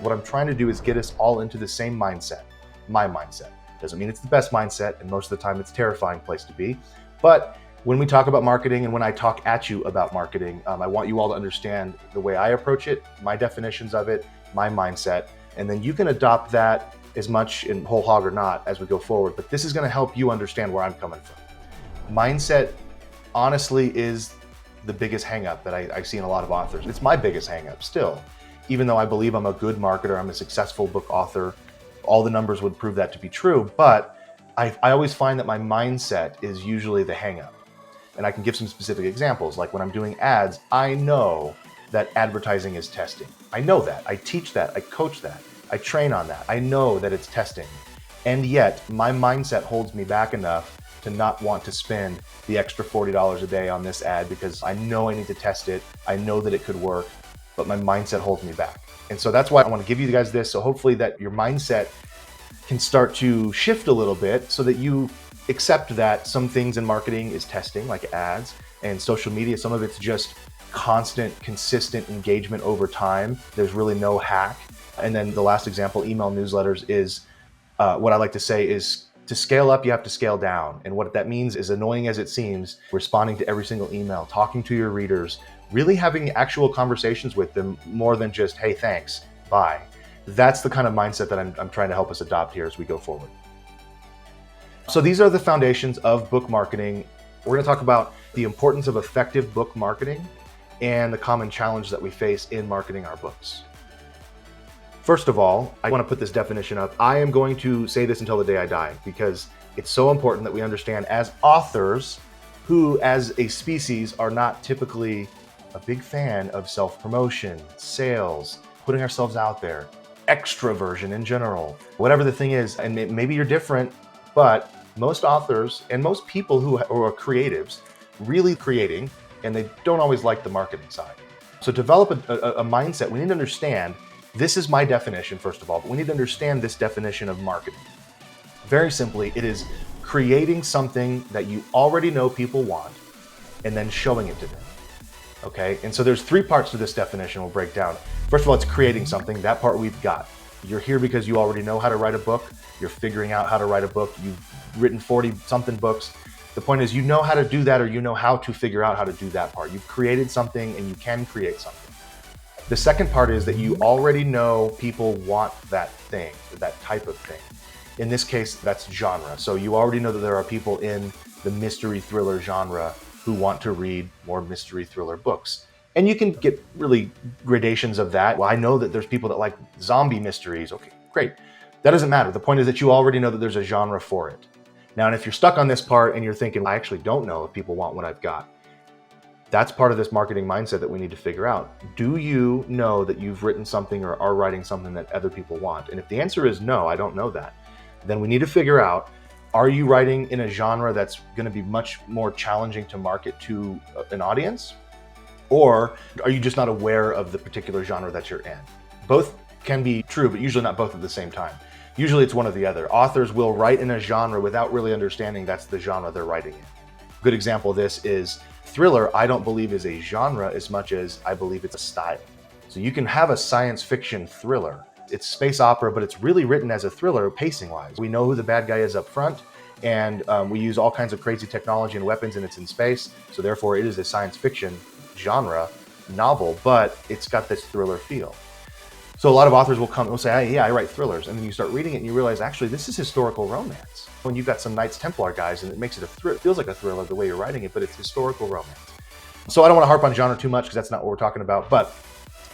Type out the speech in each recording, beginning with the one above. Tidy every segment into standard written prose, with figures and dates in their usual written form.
what I'm trying to do is get us all into the same mindset, my mindset. Doesn't mean it's the best mindset, and most of the time it's a terrifying place to be. But when we talk about marketing and when I talk at you about marketing, I want you all to understand the way I approach it, my definitions of it, my mindset, and then you can adopt that as much in whole hog or not as we go forward. But this is going to help you understand where I'm coming from. Mindset, honestly, is the biggest hangup that I see in a lot of authors. It's my biggest hangup still. Even though I believe I'm a good marketer, I'm a successful book author, all the numbers would prove that to be true, but I always find that my mindset is usually the hangup. And I can give some specific examples, like when I'm doing ads, I know that advertising is testing. I know that, I teach that, I coach that, I train on that. I know that it's testing. And yet my mindset holds me back enough to not want to spend the extra $40 a day on this ad because I know I need to test it. I know that it could work, but my mindset holds me back. And so that's why I want to give you guys this. So hopefully that your mindset can start to shift a little bit so that you accept that some things in marketing is testing, like ads, and social media. Some of it's just constant, consistent engagement over time. There's really no hack. And then the last example, email newsletters, is what I like to say is to scale up, you have to scale down. And what that means is, annoying as it seems, responding to every single email, talking to your readers, really having actual conversations with them more than just, hey, thanks, bye. That's the kind of mindset that I'm trying to help us adopt here as we go forward. So these are the foundations of book marketing. We're going to talk about the importance of effective book marketing and the common challenge that we face in marketing our books. First of all, I want to put this definition up. I am going to say this until the day I die because it's so important that we understand, as authors who as a species are not typically a big fan of self-promotion, sales, putting ourselves out there, extroversion in general, whatever the thing is, and maybe you're different, but most authors and most people who are creatives really creating, and they don't always like the marketing side. So develop a mindset. We need to understand, this is my definition first of all, but we need to understand this definition of marketing. Very simply, it is creating something that you already know people want and then showing it to them. Okay, and so there's three parts to this definition we'll break down. First of all, it's creating something. That part we've got. You're here because you already know how to write a book. You're figuring out how to write a book. You've written 40-something books. The point is, you know how to do that, or you know how to figure out how to do that part. You've created something and you can create something. The second part is that you already know people want that thing, that type of thing. In this case, that's genre. So you already know that there are people in the mystery thriller genre who want to read more mystery thriller books. And you can get really gradations of that. Well, I know that there's people that like zombie mysteries. Okay, great. That doesn't matter. The point is that you already know that there's a genre for it. Now, and if you're stuck on this part and you're thinking, I actually don't know if people want what I've got, that's part of this marketing mindset that we need to figure out. Do you know that you've written something or are writing something that other people want? And if the answer is no, I don't know that, then we need to figure out, are you writing in a genre that's going to be much more challenging to market to an audience? Or are you just not aware of the particular genre that you're in? Both can be true, but usually not both at the same time. Usually it's one or the other. Authors will write in a genre without really understanding that's the genre they're writing in. A good example of this is thriller. I don't believe is a genre as much as I believe it's a style. So you can have a science fiction thriller. It's space opera, but it's really written as a thriller pacing wise. We know who the bad guy is up front, and we use all kinds of crazy technology and weapons, and it's in space. So therefore it is a science fiction genre novel, but it's got this thriller feel. So a lot of authors will come and will say, hey, yeah, I write thrillers. And then you start reading it and you realize, actually, this is historical romance. When you've got some Knights Templar guys and it makes it it feels like a thriller the way you're writing it, but it's historical romance. So I don't want to harp on genre too much because that's not what we're talking about. But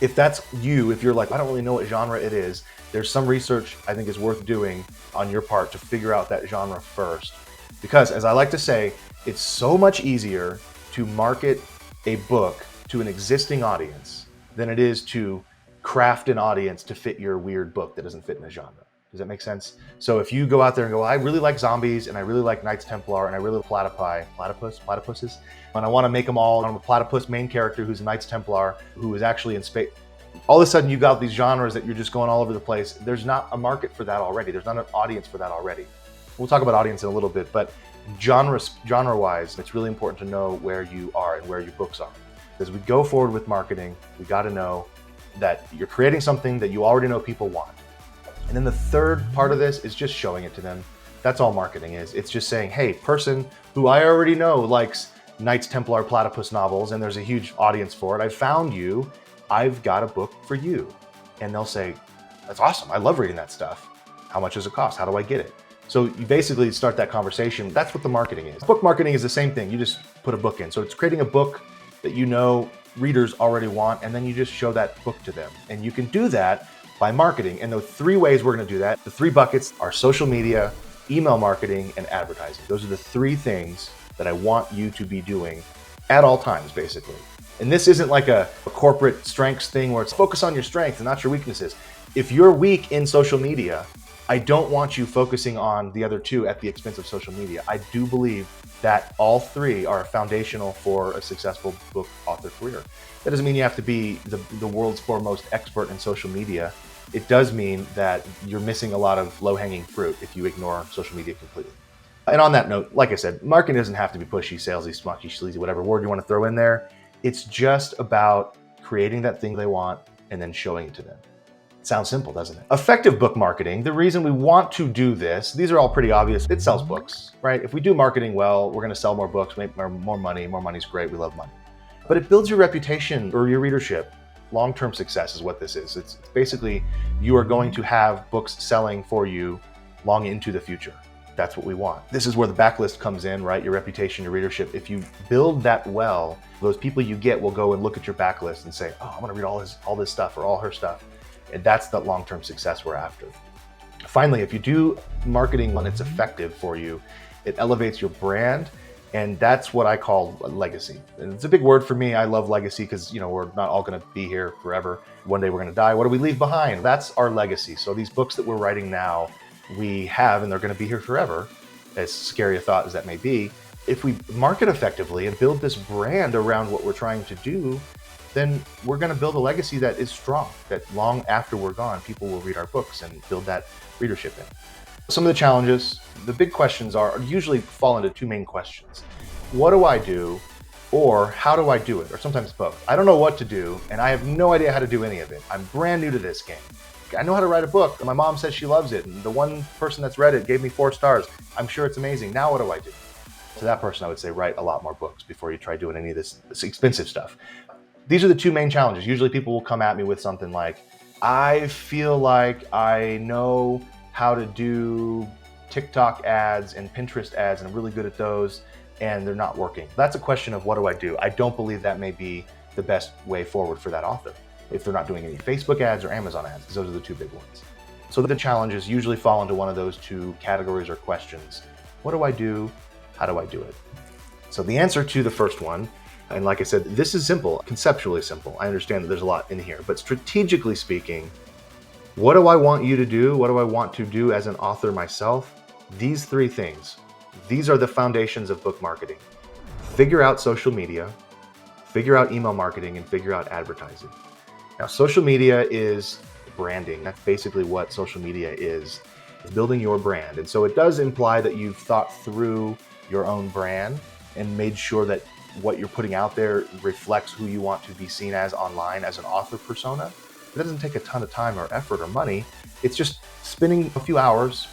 if that's you, if you're like, I don't really know what genre it is, there's some research I think is worth doing on your part to figure out that genre first. Because as I like to say, it's so much easier to market a book to an existing audience than it is to craft an audience to fit your weird book that doesn't fit in a genre. Does that make sense? So if you go out there and go, well, I really like zombies and I really like Knights Templar and I really like platypuses, and I want to make them all, I'm a platypus main character who's a Knights Templar who is actually in space. All of a sudden you've got these genres that you're just going all over the place. There's not a market for that already. There's not an audience for that already. We'll talk about audience in a little bit, but genre-wise, it's really important to know where you are and where your books are. As we go forward with marketing, we got to know that you're creating something that you already know people want. And then the third part of this is just showing it to them. That's all marketing is. It's just saying, hey, person who I already know likes Knights Templar Platypus novels, and there's a huge audience for it. I found you. I've got a book for you. And they'll say, that's awesome. I love reading that stuff. How much does it cost? How do I get it? So you basically start that conversation. That's what the marketing is. Book marketing is the same thing. You just put a book in. So it's creating a book that you know readers already want, and then you just show that book to them. And you can do that by marketing. And the three ways we're going to do that, the three buckets are social media, email marketing, and advertising. Those are the three things that I want you to be doing at all times, basically. And this isn't like a corporate strengths thing where it's focus on your strengths and not your weaknesses. If you're weak in social media, I don't want you focusing on the other two at the expense of social media. I do believe that all three are foundational for a successful book author career. That doesn't mean you have to be the world's foremost expert in social media. It does mean that you're missing a lot of low-hanging fruit if you ignore social media completely. And on that note, like I said, marketing doesn't have to be pushy, salesy, smutty, sleazy, whatever word you want to throw in there. It's just about creating that thing they want and then showing it to them. Sounds simple, doesn't it? Effective book marketing, the reason we want to do this, these are all pretty obvious. It sells books, right? If we do marketing well, we're gonna sell more books, make more money. More money's great, we love money. But it builds your reputation or your readership. Long-term success is what this is. It's basically, you are going to have books selling for you long into the future. That's what we want. This is where the backlist comes in, right? Your reputation, your readership. If you build that well, those people you get will go and look at your backlist and say, oh, I wanna read all this stuff or all her stuff. And that's the long-term success we're after. Finally, if you do marketing when it's effective for you, it elevates your brand, and that's what I call a legacy. And it's a big word for me. I love legacy because we're not all going to be here forever. One day we're going to die. What do we leave behind? That's our legacy. So these books that we're writing now, we have, and they're going to be here forever, as scary a thought as that may be. If we market effectively and build this brand around what we're trying to do, then we're going to build a legacy that is strong, that long after we're gone, people will read our books and build that readership in. Some of the challenges, the big questions usually fall into two main questions. What do I do, or how do I do it? Or sometimes both. I don't know what to do, and I have no idea how to do any of it. I'm brand new to this game. I know how to write a book. My mom says she loves it, and the one person that's read it gave me 4 stars. I'm sure it's amazing. Now what do I do? To that person, I would say write a lot more books before you try doing any of this expensive stuff. These are the two main challenges. Usually people will come at me with something like, I feel like I know how to do TikTok ads and Pinterest ads, and I'm really good at those, and they're not working. That's a question of what do I do? I don't believe that may be the best way forward for that author if they're not doing any Facebook ads or Amazon ads, because those are the two big ones. So the challenges usually fall into one of those two categories or questions. What do I do? How do I do it? So the answer to the first one, and like I said, this is simple, conceptually simple. I understand that there's a lot in here, but strategically speaking, what do I want you to do? What do I want to do as an author myself? These three things. These are the foundations of book marketing. Figure out social media, figure out email marketing, and figure out advertising. Now, social media is branding. That's basically what social media is building your brand. And so it does imply that you've thought through your own brand and made sure that what you're putting out there reflects who you want to be seen as online as an author persona. It doesn't take a ton of time or effort or money. It's just spending a few hours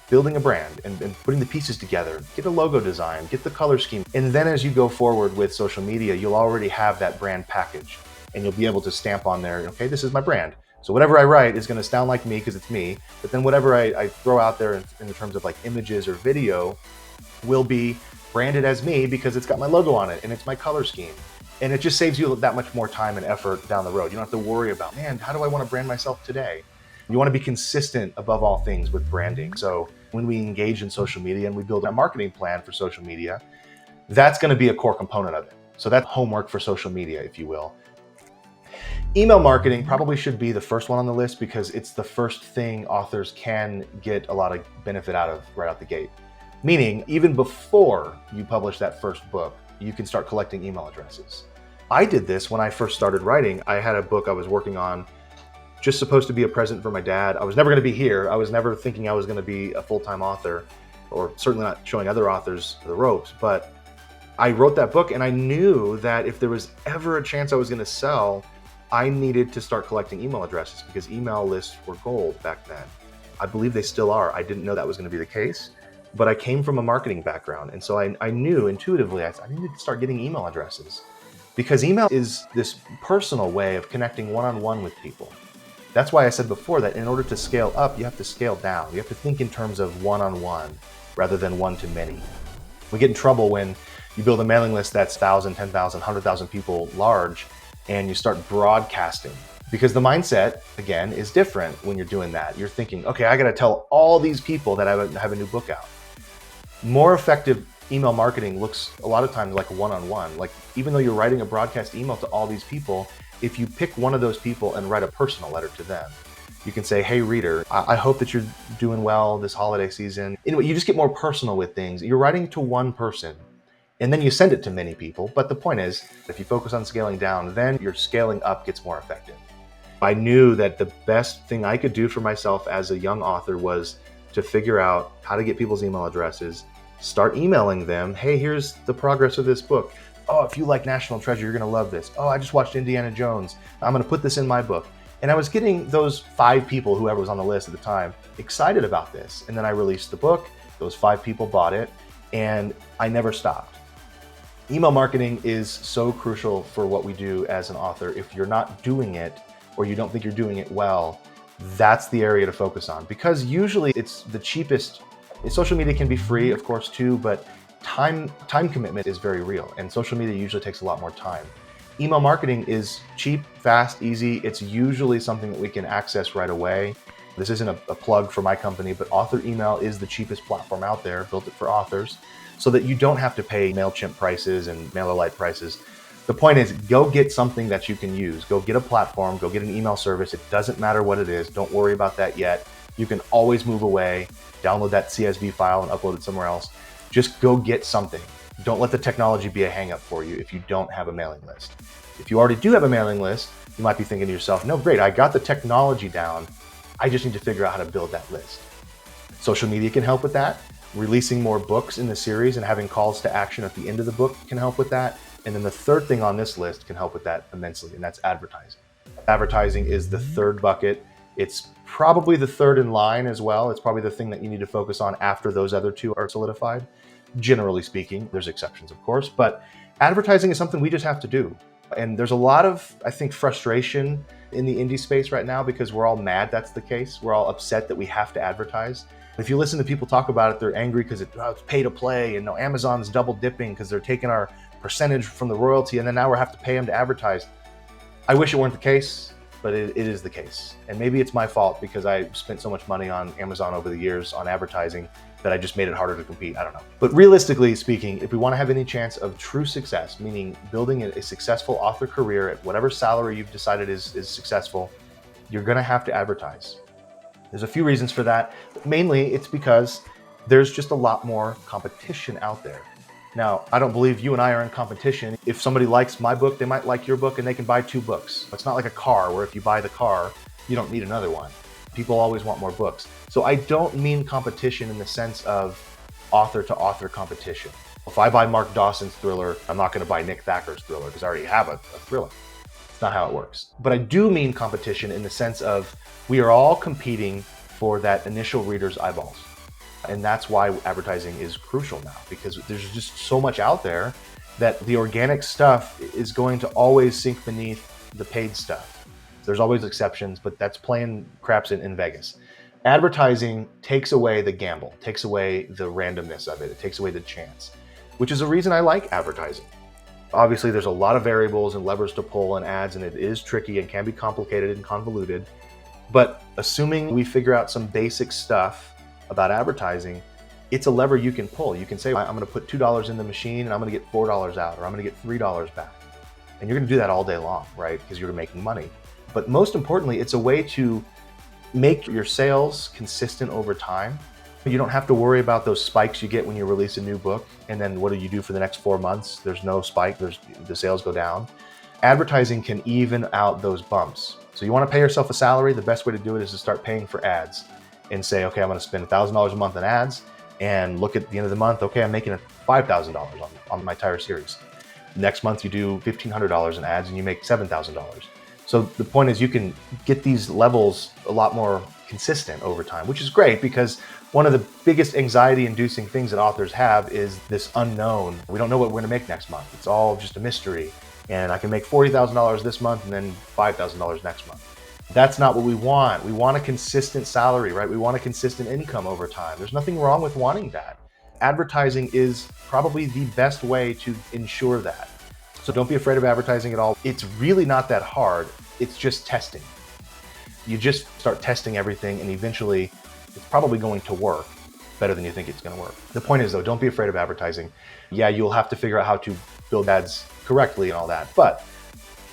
building a brand and putting the pieces together, get a logo design, get the color scheme. And then as you go forward with social media, you'll already have that brand package and you'll be able to stamp on there, okay, this is my brand. So whatever I write is gonna sound like me because it's me, but then whatever I throw out there in terms of like images or video will be branded as me because it's got my logo on it and it's my color scheme. And it just saves you that much more time and effort down the road. You don't have to worry about, man, how do I want to brand myself today? You want to be consistent above all things with branding. So when we engage in social media and we build a marketing plan for social media, that's going to be a core component of it. So that's homework for social media, if you will. Email marketing probably should be the first one on the list because it's the first thing authors can get a lot of benefit out of right out the gate. Meaning, even before you publish that first book, you can start collecting email addresses. I did this when I first started writing. I had a book I was working on, just supposed to be a present for my dad. I was never going to be here. I was never thinking I was going to be a full-time author, or certainly not showing other authors the ropes. But I wrote that book and I knew that if there was ever a chance I was going to sell, I needed to start collecting email addresses because email lists were gold back then. I believe they still are. I didn't know that was going to be the case, but I came from a marketing background. And so I knew intuitively, I needed to start getting email addresses because email is this personal way of connecting one-on-one with people. That's why I said before that in order to scale up, you have to scale down. You have to think in terms of one-on-one rather than one-to-many. We get in trouble when you build a mailing list that's 1,000, 10,000, 100,000 people large, and you start broadcasting. Because the mindset, again, is different when you're doing that. You're thinking, okay, I gotta tell all these people that I have a new book out. More effective email marketing looks a lot of times like one-on-one. Like even though you're writing a broadcast email to all these people, if you pick one of those people and write a personal letter to them, you can say, hey reader, I hope that you're doing well this holiday season. Anyway, you just get more personal with things. You're writing to one person and then you send it to many people. But the point is, if you focus on scaling down, then your scaling up gets more effective. I knew that the best thing I could do for myself as a young author was to figure out how to get people's email addresses, start emailing them. Hey, here's the progress of this book. Oh, if you like National Treasure, you're gonna love this. Oh, I just watched Indiana Jones. I'm gonna put this in my book. And I was getting those 5 people, whoever was on the list at the time, excited about this. And then I released the book, those 5 people bought it, and I never stopped. Email marketing is so crucial for what we do as an author. If you're not doing it, or you don't think you're doing it well, that's the area to focus on. Because usually it's the cheapest. Social media can be free, of course, too, but time commitment is very real. And social media usually takes a lot more time. Email marketing is cheap, fast, easy. It's usually something that we can access right away. This isn't a plug for my company, but Author Email is the cheapest platform out there, built it for authors, so that you don't have to pay MailChimp prices and MailerLite prices. The point is, go get something that you can use. Go get a platform, go get an email service. It doesn't matter what it is. Don't worry about that yet. You can always move away, download that CSV file and upload it somewhere else. Just go get something. Don't let the technology be a hang-up for you if you don't have a mailing list. If you already do have a mailing list, you might be thinking to yourself, no, great, I got the technology down. I just need to figure out how to build that list. Social media can help with that. Releasing more books in the series and having calls to action at the end of the book can help with that. And then the third thing on this list can help with that immensely, and that's advertising. Advertising is the third bucket. It's probably the third in line as well. It's probably the thing that you need to focus on after those other 2 are solidified. Generally speaking, there's exceptions, of course, but advertising is something we just have to do. And there's a lot of, I think, frustration in the indie space right now because we're all mad that's the case. We're all upset that we have to advertise. If you listen to people talk about it, they're angry because it's pay to play and Amazon's double dipping because they're taking our percentage from the royalty and then now we have to pay them to advertise. I wish it weren't the case, but it is the case. And maybe it's my fault because I spent so much money on Amazon over the years on advertising that I just made it harder to compete. I don't know. But realistically speaking, if we want to have any chance of true success, meaning building a successful author career at whatever salary you've decided is successful, you're going to have to advertise. There's a few reasons for that. But mainly, it's because there's just a lot more competition out there. Now, I don't believe you and I are in competition. If somebody likes my book, they might like your book and they can buy 2 books. It's not like a car where if you buy the car, you don't need another one. People always want more books. So I don't mean competition in the sense of author to author competition. If I buy Mark Dawson's thriller, I'm not going to buy Nick Thacker's thriller because I already have a thriller. It's not how it works. But I do mean competition in the sense of we are all competing for that initial reader's eyeballs. And that's why advertising is crucial now, because there's just so much out there that the organic stuff is going to always sink beneath the paid stuff. There's always exceptions, but that's playing craps in Vegas. Advertising takes away the gamble, takes away the randomness of it. It takes away the chance, which is a reason I like advertising. Obviously, there's a lot of variables and levers to pull in ads, and it is tricky and can be complicated and convoluted. But assuming we figure out some basic stuff about advertising, it's a lever you can pull. You can say, I'm going to put $2 in the machine and I'm going to get $4 out, or I'm going to get $3 back. And you're going to do that all day long, right? Because you're making money. But most importantly, it's a way to make your sales consistent over time. You don't have to worry about those spikes you get when you release a new book. And then what do you do for the next 4 months? There's no spike, the sales go down. Advertising can even out those bumps. So you want to pay yourself a salary, the best way to do it is to start paying for ads and say, okay, I'm going to spend $1,000 a month on ads, and look at the end of the month, okay, I'm making $5,000 on my entire series. Next month you do $1,500 in ads and you make $7,000. So the point is you can get these levels a lot more consistent over time, which is great because one of the biggest anxiety inducing things that authors have is this unknown. We don't know what we're going to make next month. It's all just a mystery. And I can make $40,000 this month and then $5,000 next month. That's not what we want. We want a consistent salary, right? We want a consistent income over time. There's nothing wrong with wanting that. Advertising is probably the best way to ensure that. So don't be afraid of advertising at all. It's really not that hard. It's just testing. You just start testing everything and eventually it's probably going to work better than you think it's going to work. The point is though, don't be afraid of advertising. Yeah, you'll have to figure out how to build ads correctly and all that, but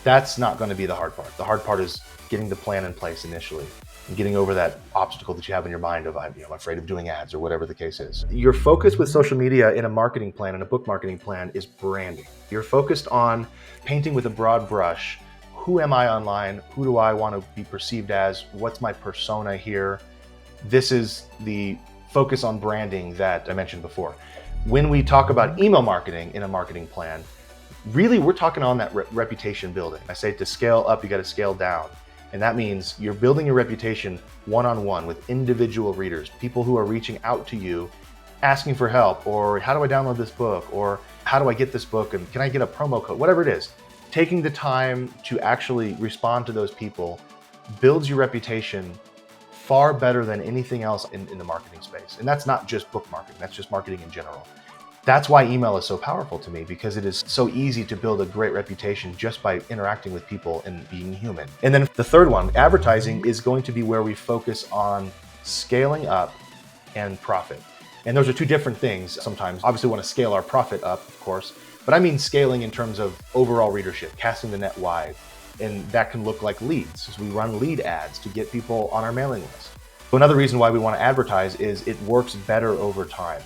that's not going to be the hard part. The hard part is getting the plan in place initially and getting over that obstacle that you have in your mind of, I'm afraid of doing ads or whatever the case is. Your focus with social media in a marketing plan, in a book marketing plan, is branding. You're focused on painting with a broad brush. Who am I online? Who do I want to be perceived as? What's my persona here? This is the focus on branding that I mentioned before. When we talk about email marketing in a marketing plan, really we're talking on that reputation building. I say to scale up, you got to scale down. And that means you're building your reputation one-on-one with individual readers, people who are reaching out to you, asking for help, or how do I download this book? Or how do I get this book? And can I get a promo code? Whatever it is, taking the time to actually respond to those people builds your reputation far better than anything else in the marketing space. And that's not just book marketing, that's just marketing in general. That's why email is so powerful to me, because it is so easy to build a great reputation just by interacting with people and being human. And then the third one, advertising, is going to be where we focus on scaling up and profit. And those are two different things sometimes. Obviously we want to scale our profit up, of course, but I mean scaling in terms of overall readership, casting the net wide. And that can look like leads. So we run lead ads to get people on our mailing list. So another reason why we want to advertise is it works better over time.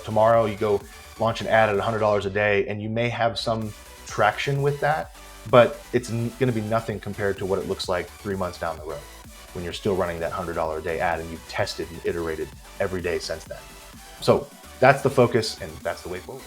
Tomorrow you go launch an ad at $100 a day and you may have some traction with that, but it's going to be nothing compared to what it looks like 3 months down the road when you're still running that $100 a day ad and you've tested and iterated every day since then. So that's the focus and that's the way forward.